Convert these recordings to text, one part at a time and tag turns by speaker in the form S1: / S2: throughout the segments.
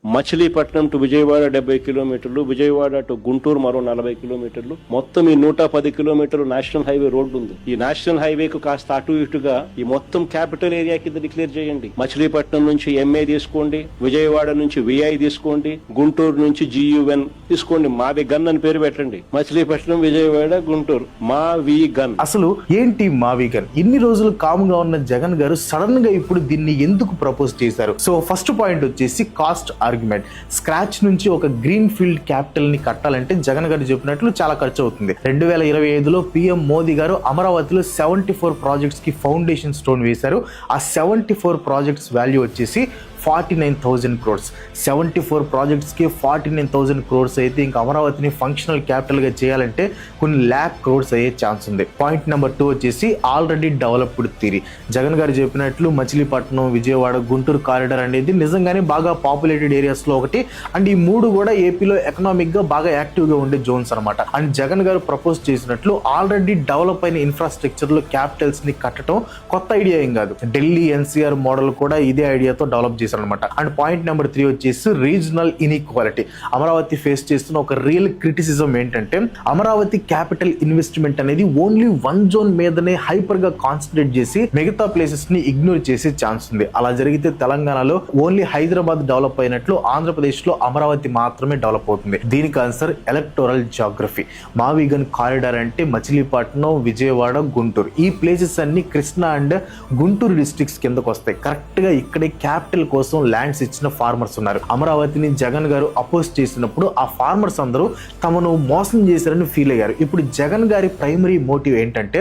S1: Machilipatnam to Vijayawada 70 కిలోమీటర్లు, Vijayawada to Guntur మరో 40 కిలోమీటర్లు, మొత్తం ఈ 110 కిలోమీటర్లు నేషనల్ హైవే రోడ్డు ఉంది. ఈ నేషనల్ హైవేకు కాస్త అటు ఇటుగా ఈ మొత్తం క్యాపిటల్ ఏరియా కింద డిక్లేర్ చేయండి. మచిలీపట్నం నుంచి ఎంఏ తీసుకోండి, విజయవాడ నుంచి విఐ తీసుకోండి, గుంటూరు నుంచి GUN తీసుకోండి. మావి గన్ అని పేరు పెట్టండి. మచిలీపట్నం, విజయవాడ, గుంటూరు, మావి గన్.
S2: అసలు ఏంటి మావి గన్? ఇన్ని రోజులు కాముగా ఉన్న జగన్ గారు సడన్ గా ఇప్పుడు దీన్ని ఎందుకు ప్రపోజ్ చేశారు? సో ఫస్ట్ పాయింట్ వచ్చేసి కాస్ట్ ఆర్గ్యుమెంట్. స్క్రాచ్ నుంచి ఒక గ్రీన్ ఫీల్డ్ క్యాపిటల్ ని కట్టాలంటే జగన్ గారు చెప్పినట్లు చాలా ఖర్చు అవుతుంది. 2025లో PM మోదీ గారు అమరావతిలో 74 ప్రాజెక్ట్స్ కి ఫౌండేషన్ స్టోన్ వేశారు. ఆ 74 ప్రాజెక్ట్స్ వాల్యూ వచ్చేసి 49,000 crores. 74 ప్రాజెక్ట్స్ కి 49,000 crores అయితే ఇంకా అమరావతిని ఫంక్షనల్ క్యాపిటల్ గా చేయాలంటే కొన్ని lakh crores అయ్యే ఛాన్స్ ఉంది. పాయింట్ నెంబర్ 2 వచ్చేసి ఆల్రెడీ డెవలప్డ్ థియరీ. జగన్ గారు చెప్పినట్లు మచిలీపట్నం, విజయవాడ, గుంటూరు కారిడార్ అనేది నిజంగానే బాగా పాపులేటెడ్ ఏరియాస్ లో ఒకటి. అండ్ ఈ మూడు కూడా ఏపీలో ఎకనామిక్ గా బాగా యాక్టివ్ గా ఉండే జోన్స్ అనమాట. అండ్ జగన్ గారు ప్రపోజ్ చేసినట్లు ఆల్రెడీ డెవలప్ అయిన ఇన్ఫ్రాస్ట్రక్చర్ లో క్యాపిటల్స్ ని కట్టడం కొత్త ఐడియా ఏం కాదు. ఢిల్లీ NCR మోడల్ కూడా ఇదే ఐడియాతో డెవలప్ చేశారు అనమాట. అండ్ పాయింట్ నెంబర్ 3 వచ్చేసి రీజనల్ ఇన్ఈక్వాలిటీ. అమరావతి ఫేస్ చేస్తున్న ఒక రియల్ క్రిటిసిజం ఏంటంటే అమరావతి క్యాపిటల్ ఇన్వెస్ట్మెంట్ అనేది ఓన్లీ వన్ జోన్ మీదనే హైపర్ గా కాన్సన్ట్రేట్ చేసి మిగతా ప్లేసెస్ ని ఇగ్నోర్ చేసే ఛాన్స్ ఉంది. అలా జరిగితే తెలంగాణలో ఓన్లీ హైదరాబాద్ డెవలప్ అయినట్లు ఆంధ్రప్రదేశ్ లో అమరావతి మాత్రమే డెవలప్ అవుతుంది. దీనికి ఆన్సర్ ఎలక్టోరల్ జాగ్రఫీ. మావిగన్ కారిడార్ అంటే మచిలీపట్నం, విజయవాడ, గుంటూరు ఈ ప్లేసెస్ అన్ని కృష్ణా అండ్ గుంటూరు డిస్ట్రిక్ట్స్ కిందకు వస్తాయి. కరెక్ట్ గా ఇక్కడే క్యాపిటల్ కోసం ల్యాండ్స్ ఇచ్చిన ఫార్మర్స్ ఉన్నారు. అమరావతిని జగన్ గారు అపోజ్ చేసినప్పుడు ఆ ఫార్మర్స్ అందరూ తమను మోసం చేశారని ఫీల్ అయ్యారు. ఇప్పుడు జగన్ గారి ప్రైమరీ మోటివ్ ఏంటంటే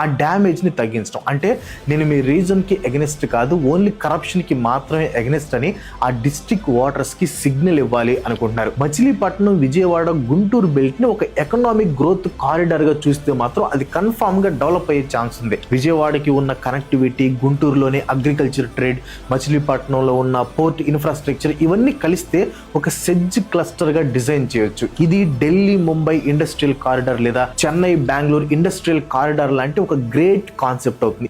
S2: ఆ డ్యామేజ్ ని తగ్గించడం. అంటే నేను మీ రీజన్ కి ఎగనెస్ట్ కాదు, ఓన్లీ కరప్షన్ కి మాత్రమే ఎగనెస్ట్ అని ఆ డిస్ట్రిక్ట్ వాటర్స్ కి సిగ్నల్ ఇవ్వాలి అనుకుంటున్నారు. మచిలీపట్నం, విజయవాడ, గుంటూరు బెల్ట్ ని ఒక ఎకనామిక్ గ్రోత్ కారిడార్ గా చూస్తే మాత్రం అది కన్ఫామ్ గా డెవలప్ అయ్యే ఛాన్స్ ఉంది. విజయవాడకి ఉన్న కనెక్టివిటీ, గుంటూరులోని అగ్రికల్చర్ ట్రేడ్, మచిలీపట్నంలో ఉన్న పోర్ట్ ఇన్ఫ్రాస్ట్రక్చర్ ఇవన్నీ కలిస్తే ఒక సెడ్జ్ క్లస్టర్ గా డిజైన్ చేయొచ్చు. ఇది ఢిల్లీ, ముంబై ఇండస్ట్రియల్ కారిడార్ లేదా చెన్నై, బెంగళూరు ఇండస్ట్రియల్ కారిడార్ లాంటి ఒక గ్రేట్ కాన్సెప్ట్ అవుతుంది.